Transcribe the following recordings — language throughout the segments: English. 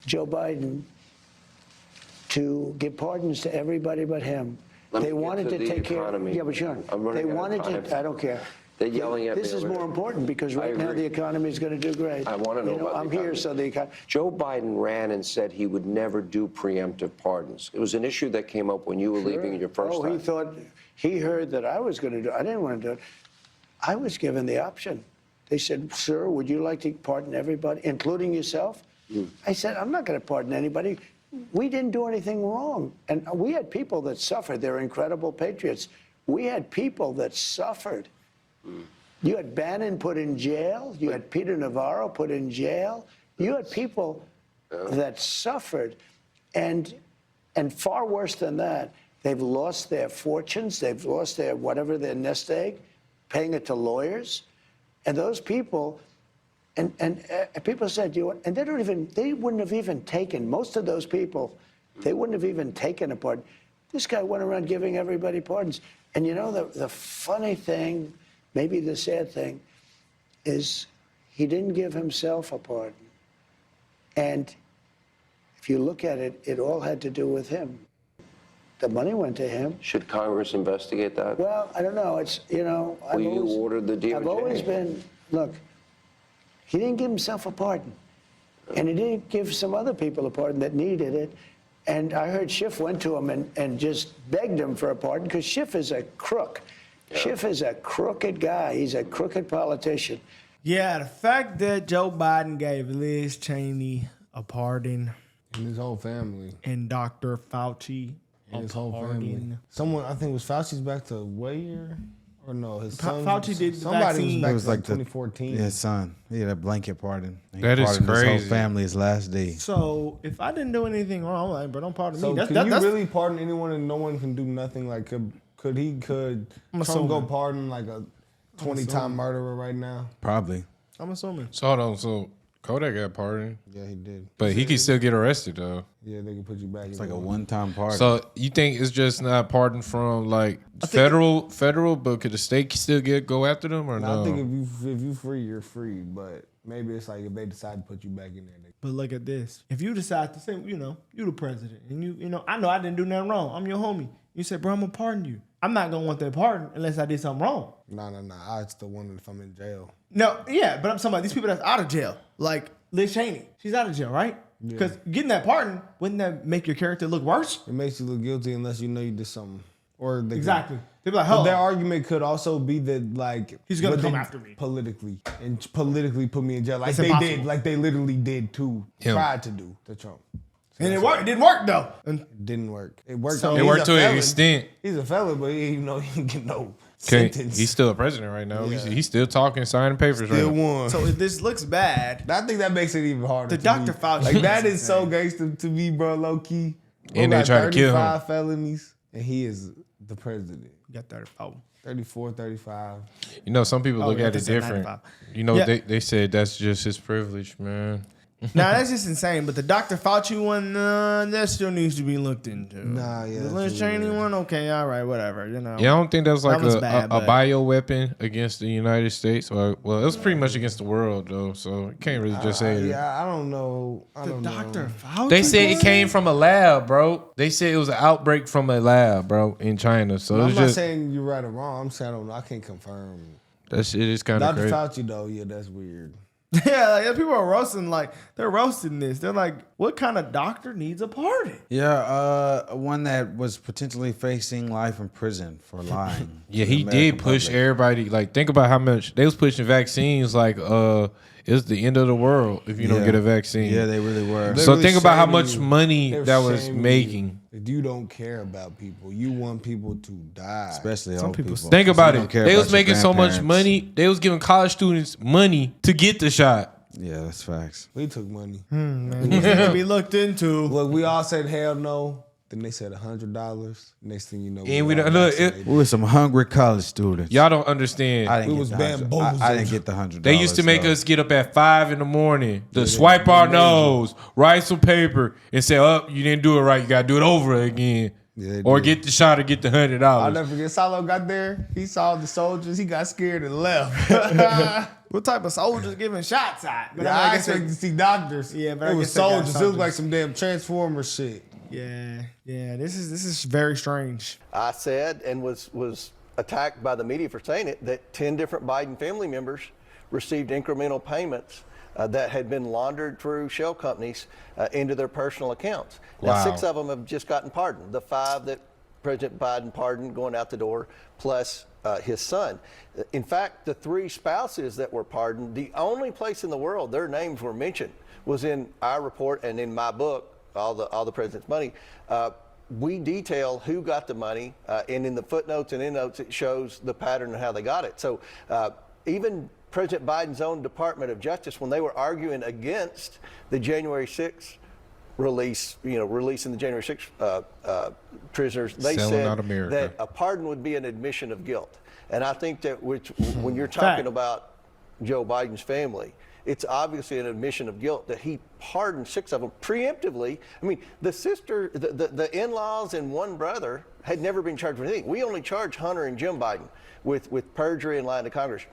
Joe Biden to give pardons to everybody but him. They wanted to take care of it. Yeah, but sure. They wanted to, I don't care. They're yelling at me. This is more important because right now the economy is going to do great. I want to know about I'm here so the economy. Joe Biden ran and said he would never do preemptive pardons. It was an issue that came up when you were leaving your first time. He thought, he heard that I was going to do it. I didn't want to do it. I was given the option. They said, sir, would you like to pardon everybody, including yourself? I said, I'm not going to pardon anybody. We didn't do anything wrong. And we had people that suffered. They're incredible patriots. We had people that suffered. You had Bannon put in jail. You had Peter Navarro put in jail. You had people that suffered. And far worse than that, they've lost their fortunes. They've lost their whatever, their nest egg, paying it to lawyers. And those people, and people said, and they wouldn't have even taken, most of those people, they wouldn't have even taken a pardon. This guy went around giving everybody pardons. And you know, the funny thing, maybe the sad thing, is he didn't give himself a pardon. And if you look at it, it all had to do with him. The money went to him. Should Congress investigate that? Well, I don't know. It's, you know, You ordered the DOJ. I've always been, look, he didn't give himself a pardon. And he didn't give some other people a pardon that needed it. And I heard Schiff went to him and just begged him for a pardon because Schiff is a crook. Yeah. Schiff is a crooked guy. He's a crooked politician. Yeah, the fact that Joe Biden gave Liz Cheney a pardon. And his whole family. And Dr. Fauci and his whole family. Someone, I think, was Fauci's back to what year? Or no, his son. Fauci did the somebody vaccine. was back It was to like 2014. His son. He had a blanket pardon. He That is pardoned his crazy. whole family his last day. So if I didn't do anything wrong, I'm like, bro, don't pardon So me. can you really pardon anyone and no one can do nothing? Like, could Trump go pardon like a 20-time murderer right now? Probably. I'm assuming. So hold on. So Kodak got pardoned. Yeah, he did. But he can still get arrested though. Yeah, they can put you back. It's like a one-time pardon. So you think it's just not pardon from like federal, but could the state still go after them or no? I think if you free, you're free. But maybe it's like if they decide to put you back in there. But look at this. If you decide to say, you know, you the president, and you know, I know I didn't do nothing wrong. I'm your homie. You say, bro, I'm gonna pardon you. I'm not gonna want that pardon unless I did something wrong. No. I still wonder if I'm in jail. No, yeah, but I'm talking about these people that's out of jail. Like Liz Cheney. She's out of jail, right? Because getting that pardon, wouldn't that make your character look worse? It makes you look guilty unless you know you did something. Or exactly. They'd be like, but their argument could also be that like he's gonna come after me politically put me in jail like It's they impossible. did, like they literally did to tried to do to Trump. So and it worked. It didn't work though. It didn't work. It worked. So it worked to an extent. He's a felon, but even though he didn't get no Okay, sentence. he's still a president right now. Yeah. He's still talking, signing papers Still right now. won. So if this looks bad, I think that makes it even harder. The Dr. Fauci. Like that is so gangster to me, bro. Low key. And they try to kill him. 35 felonies, and he is the president. you got 34. 34, 35. You know, some people look yeah, at they it said different. 95. You know, Yeah. they said that's just his privilege, man. Now that's just insane. But the Dr. Fauci one, that still needs to be looked into. Nah, yeah. The Liz Cheney one, okay, all right, whatever. You know. Yeah, I don't think that's like That was a bad, but- bioweapon against the United States. Well, it was pretty much against the world, though, so you can't really just say it. Yeah, I don't know. Dr. Fauci. They said it one? came from a lab, bro. They said it was an outbreak from a lab, bro, in China. So I'm it's not just saying you're right or wrong. I'm saying I don't know. I can't confirm. that shit is kind of Dr. crazy. Fauci, though, yeah, that's weird. Yeah, like people are roasting. Like they're roasting this. They're like, what kind of doctor needs a pardon? Yeah, one that was potentially facing life in prison for lying. Yeah, to the he American did push public. everybody. Like, think about how much they was pushing vaccines. Like, it's the end of the world if you don't get a vaccine. Yeah, they really were. They So really think about how shaming much you. money They're that was shaming making. you. You don't care about people. You want people to die. Especially Some old people people. Think about You it. don't care They about was your making so much grandparents. money. They was giving college students money to get the shot. Yeah, that's facts. We took money. Man, this needs to be looked into. Look, we all said hell no. Then they said $100. Next thing you know, And we all don't look. vaccinated. We were some hungry college students. Y'all don't understand. I didn't We get was the $100. bamboozled. I didn't get the $100. They used to make though. us get up at 5 a.m. to swipe our nose, write some paper, and say, "Oh, you didn't do it right. You got to do it over again." Yeah, or get the shot or get the $100. I'll never forget. Salo got there. He saw the soldiers. He got scared and left. What type of soldiers giving shots at? But I guess expected to see doctors. Yeah, but I it was guess they got soldiers. It soldiers. was like some damn Transformer shit. Yeah. This is very strange. I said, and was attacked by the media for saying it, that 10 different Biden family members received incremental payments that had been laundered through shell companies into their personal accounts. Now, Wow. 6 of them have just gotten pardoned. The 5 that President Biden pardoned going out the door, plus his son. In fact, the 3 spouses that were pardoned, the only place in the world their names were mentioned was in our report and in my book, All the President's Money. We detail who got the money, and in the footnotes and endnotes, it shows the pattern of how they got it. So even President Biden's own Department of Justice, when they were arguing against the January 6th releasing the January 6th prisoners, they Selling out said America. that a pardon would be an admission of guilt. And I think that when you're talking about Joe Biden's family, it's obviously an admission of guilt that he pardoned 6 of them preemptively. I mean, the sister, the in-laws and one brother had never been charged with anything. We only charged Hunter and Jim Biden with perjury and lying to Congress.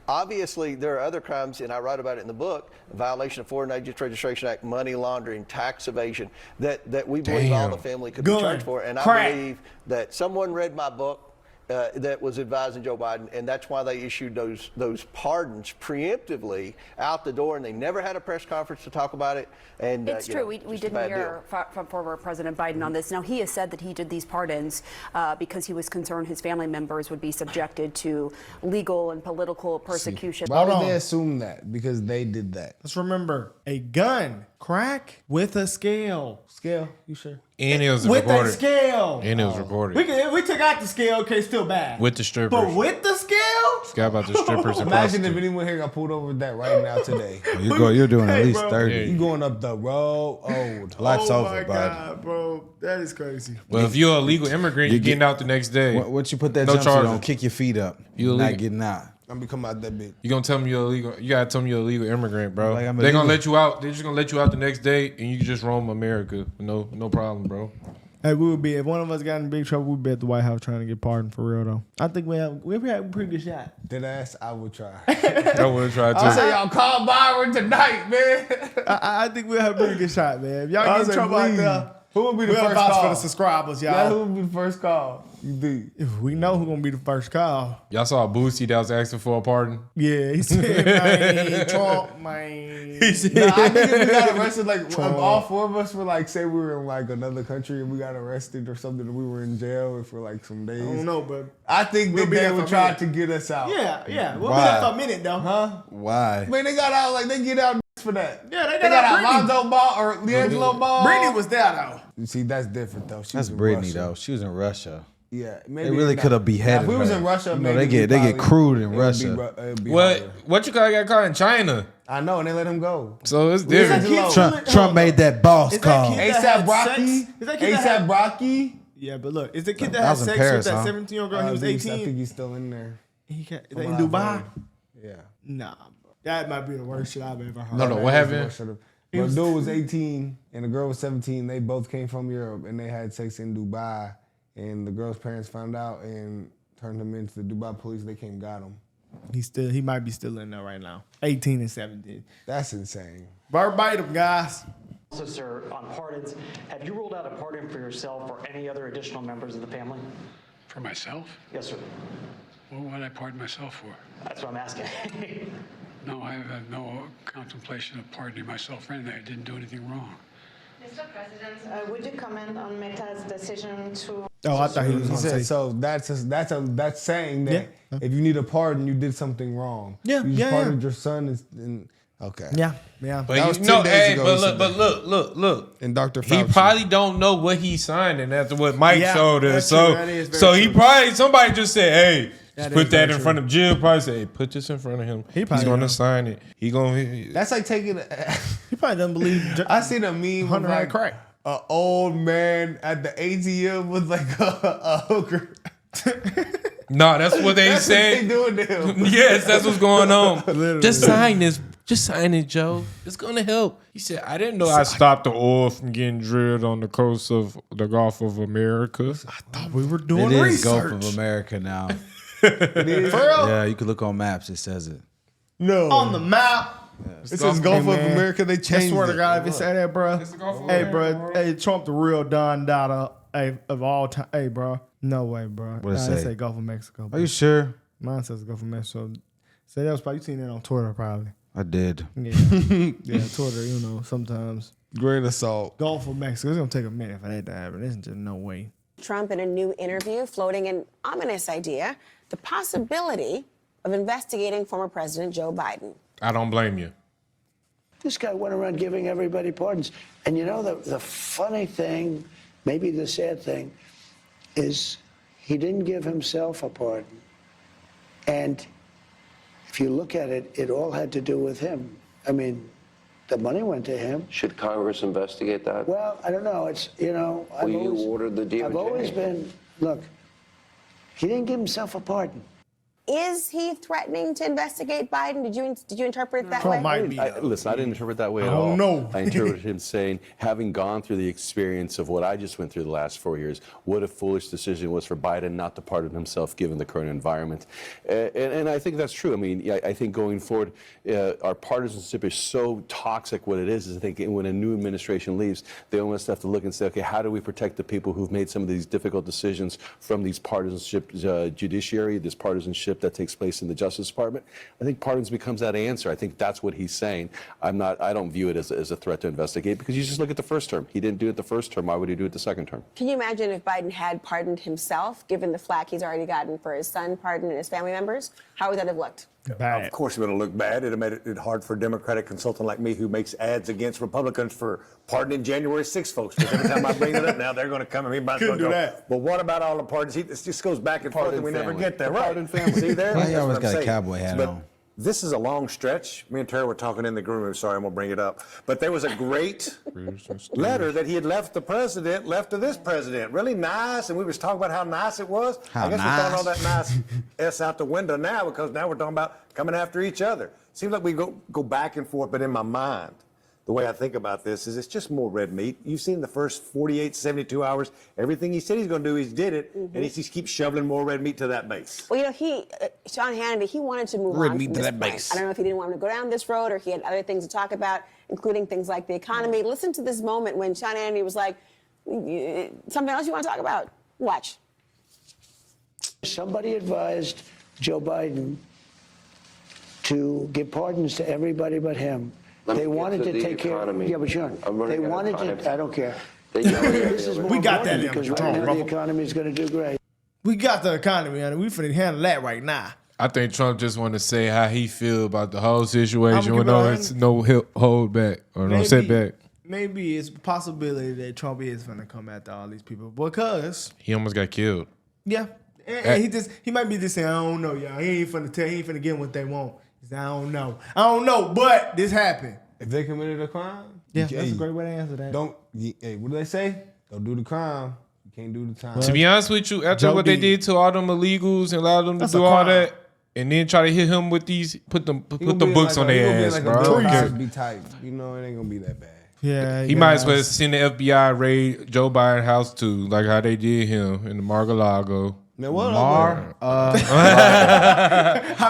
Obviously, there are other crimes, and I write about it in the book, violation of Foreign Agents Registration Act, money laundering, tax evasion, that we believe all the family could be charged for. And I believe that someone read my book that was advising Joe Biden, and that's why they issued those pardons preemptively out the door, and they never had a press conference to talk about it. And it's true. We didn't hear from former President Biden on this. Now, he has said that he did these pardons because he was concerned his family members would be subjected to legal and political persecution. Why would they assume that? Because they did that. Let's remember, a gun, crack with a scale. Scale, you sure? And it was With reported. a scale. And it was reported. We took out the scale, okay, still bad. With the strippers. But with the scale? Forgot about the strippers and Imagine if prostitutes. anyone here got pulled over with that right now today. You're doing at least bro. 30. Yeah. You going up the road old. Life's Oh over, my bud. God, bro. That is crazy. Well, if you're a legal immigrant, you're getting out the next day. What you put that No jumpsuit charges. on, kick your feet up. You You're not illegal. getting out. I'm gonna come out that bitch. You gonna tell them you're illegal? You gotta tell them you're a legal immigrant, bro. Like, I'm They're gonna illegal. let you out. They're just gonna let you out the next day, and you can just roam America. No problem, bro. Hey, we would be if one of us got in big trouble, we'd be at the White House trying to get pardoned for real though. I think we have a pretty good shot. Dead ass, I would try. I would try to. I'll say y'all call Byron tonight, man. I think we'll have a pretty good shot, man. If y'all I'll get in say, trouble out please. there, Who would be the we'll first vouch call? for the subscribers, Yeah, who y'all. would be the first call? You think? If we know who's gonna be the first call. Y'all saw Boosie that was asking for a pardon. Yeah, he said, man, Trump, man. He said, Nah, I think if we got arrested, like if all 4 of us were like, say we were in like another country and we got arrested or something, and we were in jail for like some days. I don't know, but I think We'll that be they there would for a try minute. to get us out. yeah, we'll Why? be there for a minute though, Huh? Why? Man, they got out like they get out for that. Yeah, they They got got out out Lonzo Ball or D'Angelo Ball. Brittany was there though. You see, that's different though. She That's was in Brittany Russia. though. She was in Russia. Yeah, They maybe really not. could have beheaded Now, if we was her. in Russia, You know, maybe they get crude in it would be Russia. it'd be What? harder. What you got caught in China? I know, and they let him go. So it's Is different. that kid Low. still Trump in- made that boss Is that call. kid- that ASAP had Rocky. sex? Is that kid that had- ASAP Rocky. Yeah, but look, is the kid that That had was in sex Paris, with that huh? 17-year-old girl? He was I think 18. he's still in there. He can't, From in what I've Dubai. heard. Yeah. Nah, bro. That might be the worst shit I've ever heard. No, what happened? But dude was 18 and the girl was 17. They both came from Europe and they had sex in Dubai. And the girl's parents found out and turned him into the Dubai police. They came and got him. He might be still in there right now. 18 and 17. That's insane. Verbatim, guys. Also, sir, on pardons, have you ruled out a pardon for yourself or any other additional members of the family? For myself? Yes, sir. What would I pardon myself for? That's what I'm asking. No, I have no contemplation of pardoning myself for anything. I didn't do anything wrong. Mr. President, would you comment on Meta's decision to... Oh, I thought he was He going to say. said, so that's saying that if you need a pardon, you did something wrong. Yeah, You just yeah, pardoned your son and okay. Yeah. But That was 10 days hey, ago but he said look. And Dr. He Fauci. probably don't know what he's signing after what Mike Yeah, showed that's us. true. So, That is very so he true. probably somebody just said, "Hey, That put is that very in front of Jill." Probably say, "Hey, put this in front of him. He's probably going to don't. sign it. He going." That's like taking. He probably doesn't believe. I seen a meme Hunter of had like crack. an old man at the ATM with like a hooker. No, that's what they That's said. what they doing to him. Yes, that's what's going on. Just sign this. Just sign it, Joe. It's gonna help. He said, I didn't know I stopped the oil from getting drilled on the coast of the Gulf of America. I thought we were doing It is research. Gulf of America now. It is? For real? Yeah, you can look on maps. It says it. No. On the map. It says Gulf of America. They changed I swear it. to God, if it say that, bro. Hey, bro. Hey, Trump, the real Don Dada of all time. Hey, bro. No way, bro. What it They say? say Gulf of Mexico. Are you sure? Mine says Gulf of Mexico. Say that was probably, you seen that on Twitter, probably. I did. Yeah. Yeah, Twitter, you know, sometimes. Grain of salt. Gulf of Mexico. It's going to take a minute for that to happen. There's just no way. Trump in a new interview floating an ominous idea, the possibility of investigating former President Joe Biden. I don't blame you. This guy went around giving everybody pardons. And you know, the funny thing, maybe the sad thing, is he didn't give himself a pardon. And if you look at it, it all had to do with him. I mean, the money went to him. Should Congress investigate that? Well, I don't know. It's, you know, Will you order the DOJ? I've always been, look, he didn't give himself a pardon. Is he threatening to investigate Biden? Did you interpret it that way? Listen, I didn't interpret it that way at I all. don't know. I interpreted him saying, having gone through the experience of what I just went through the last 4 years, what a foolish decision it was for Biden not to pardon himself given the current environment. And I think that's true. I mean, I think going forward, our partisanship is so toxic. What it is I think when a new administration leaves, they almost have to look and say, okay, how do we protect the people who've made some of these difficult decisions from these partisanship judiciary, this partisanship that takes place in the Justice Department? I think pardons becomes that answer. I think that's what he's saying. I don't view it as a threat to investigate, because you just look at the first term. He didn't do it the first term. Why would he do it the second term? Can you imagine if Biden had pardoned himself, given the flack he's already gotten for his son pardon and his family members? How would that have looked? Bad. Of course, it would have looked bad. It would have made it hard for a Democratic consultant like me who makes ads against Republicans for pardoning January 6th folks. Because every time I bring it up now, they're going to come and everybody's going to go, that. but what about all the pardons? This just goes back and forth and we never get there. Right. Pardon family. See there? Why he That's always what got I'm a saying. cowboy hat But on? this is a long stretch. Me and Terry were talking in the green room. Sorry, I'm going to bring it up. But there was a great letter that he had left to this president. Really nice. And we was talking about how nice it was. How I guess nice. we're throwing all that nice S out the window now, because now we're talking about coming after each other. Seems like we go back and forth, but in my mind, the way I think about this is it's just more red meat. You've seen the first 48, 72 hours. Everything he said he's going to do, he's did it. And he just keeps shoveling more red meat to that base. Well, you know, Sean Hannity, he wanted to move Red on meat from to this that point. base. I don't know if he didn't want to go down this road or he had other things to talk about, including things like the economy. Listen to this moment when Sean Hannity was like, something else you want to talk about? Watch. Somebody advised Joe Biden to give pardons to everybody but him. Let me They get wanted to to the take care. economy. Yeah, but Sean, I'm running they out of wanted time. to. I don't care. They yell at This is me. more We got that important in because control, right now brother. the economy is going to do great. We got the economy, and we finna handle that right now. I think Trump just want to say how he feel about the whole situation I'ma with keep it it's no hold back or no setback. Maybe it's a possibility that Trump is finna come after all these people because, He almost got killed. yeah, and he might be just saying, I don't know, y'all. He ain't finna get what they want. He said, I don't know, but this happened. If they committed a crime, Yeah, that's a great way to answer that. Hey, what do they say? Don't do the crime. You can't do the time. To be honest with you, after Joe what they did. did to all them illegals and allowed them to That's do a all crime. that, and then try to hit him with these, put the books on their ass, like bro. A Bill I don't care. Cosby type. You know, it ain't gonna be that bad. Yeah, He might as well send the FBI raid Joe Biden's house too, like how they did him in the Mar-a-Lago. Now what? I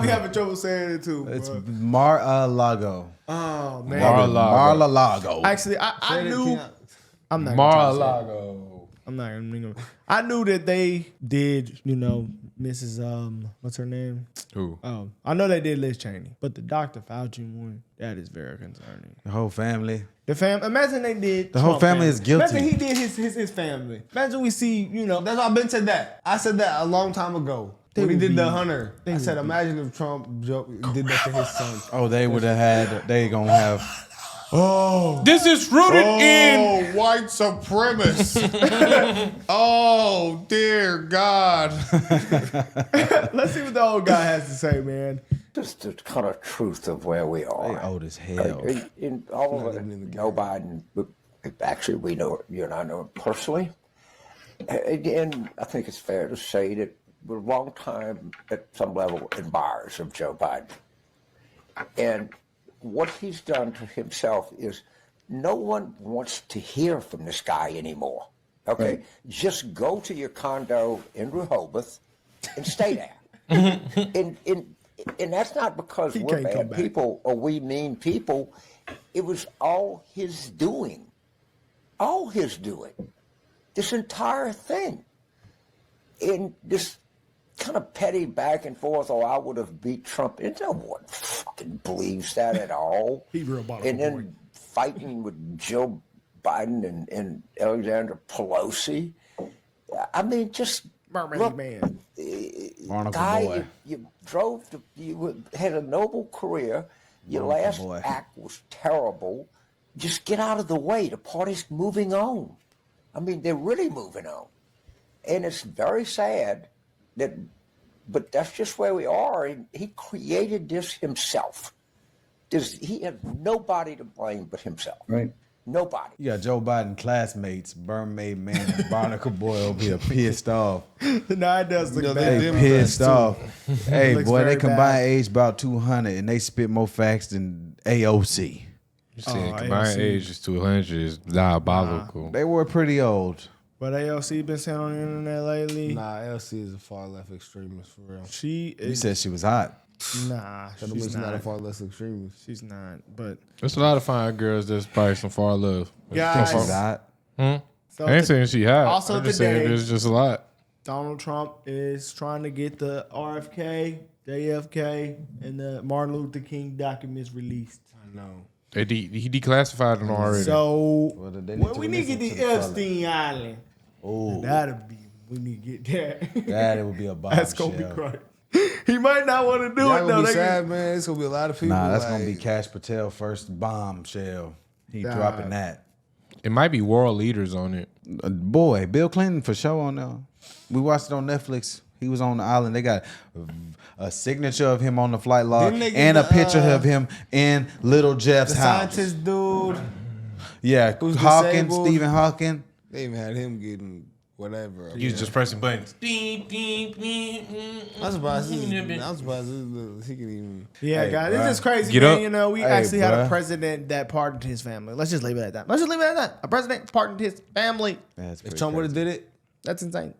be having trouble saying it too. It's bro. Mar-a-Lago. Oh man. Mar-a-Lago. Actually, I knew. I'm not. Mar-a-Lago. I'm not even. I knew that they did. You know, Mrs. What's her name? Who? I know they did Liz Cheney, but the Dr. Fauci one, that is very concerning. The whole family. Imagine they did. The whole Trump family is guilty. Imagine he did his family. Imagine we see. You know, That's why I've been said that. I said that a long time ago. When he would did the be- Hunter, I said, imagine if Trump did that to his son. Oh, they would have had. They gonna have. Oh, This is rooted in. white supremacists. Oh, dear God. Let's see what the old guy has to say, man. Just the kind of truth of where we are. They old as hell. In all of it, Joe Biden, actually, we know, you and I know him personally. And I think it's fair to say that we're a long time, at some level, admirers of Joe Biden. And what he's done to himself is no one wants to hear from this guy anymore. Okay? Right. Just go to your condo in Rehoboth and stay there. And that's not because we're bad people or we mean people. It was all his doing. All his doing. This entire thing. And this kind of petty back and forth, I would have beat Trump. And no one fucking believes that at all. And then fighting with Joe Biden and Alexander Pelosi. I mean, just look, man. Guy, you drove to, you had a noble career. Your last act was terrible. Just get out of the way. The party's moving on. I mean, they're really moving on. And it's very sad that, but that's just where we are. And he created this himself. He had nobody to blame but himself. Right. Nobody. You got Joe Biden classmates, Bermaid Man and Barnacle Boy over here pissed off. No, it does look They bad. pissed off. Hey, Looks boy, they very combined bad. age about 200 and they spit more facts than AOC. You saying combined age is 200 is diabolical. They were pretty old. But AOC been saying on the internet lately. Nah, LC is a far left extremist for real. She is. You said she was hot. Nah, That means she's she's not a not. far left extremist. She's not. But There's a lot of fine girls that's probably some far left. Guys. Some She's far- hot. So I ain't saying she hot. also I'm just saying today- there's just a lot. Donald Trump is trying to get the RFK, JFK, and the Martin Luther King documents released. I know. He declassified them already. So they need to we need to get release the them to the Epstein Island. Oh, That'll be. We need to get that. that would be a bombshell. That's gonna be great. He might not want to do Y'all it gonna though. be They- sad, man. It's gonna be a lot of people. Nah, that's like, gonna be Cash Patel first bombshell. He Nah. dropping that. It might be world leaders on it. Boy, Bill Clinton for sure on there. We watched it on Netflix. He was on the island. They got a signature of him on the flight log Didn't they get and a the, picture of him in Little Jeff's the house. scientist dude. Yeah, Who's Hawking, disabled. Stephen Hawking. They even had him getting whatever. He was just pressing buttons. I'm surprised. I'm surprised he can even. Yeah, Hey, guys, bruh. this is crazy, Get man. up. You know, we Hey, actually had a bruh. president that pardoned his family. Let's just leave it at that. Let's just leave it at that. A president pardoned his family. That's If pretty Trump would have crazy. did it, That's insane.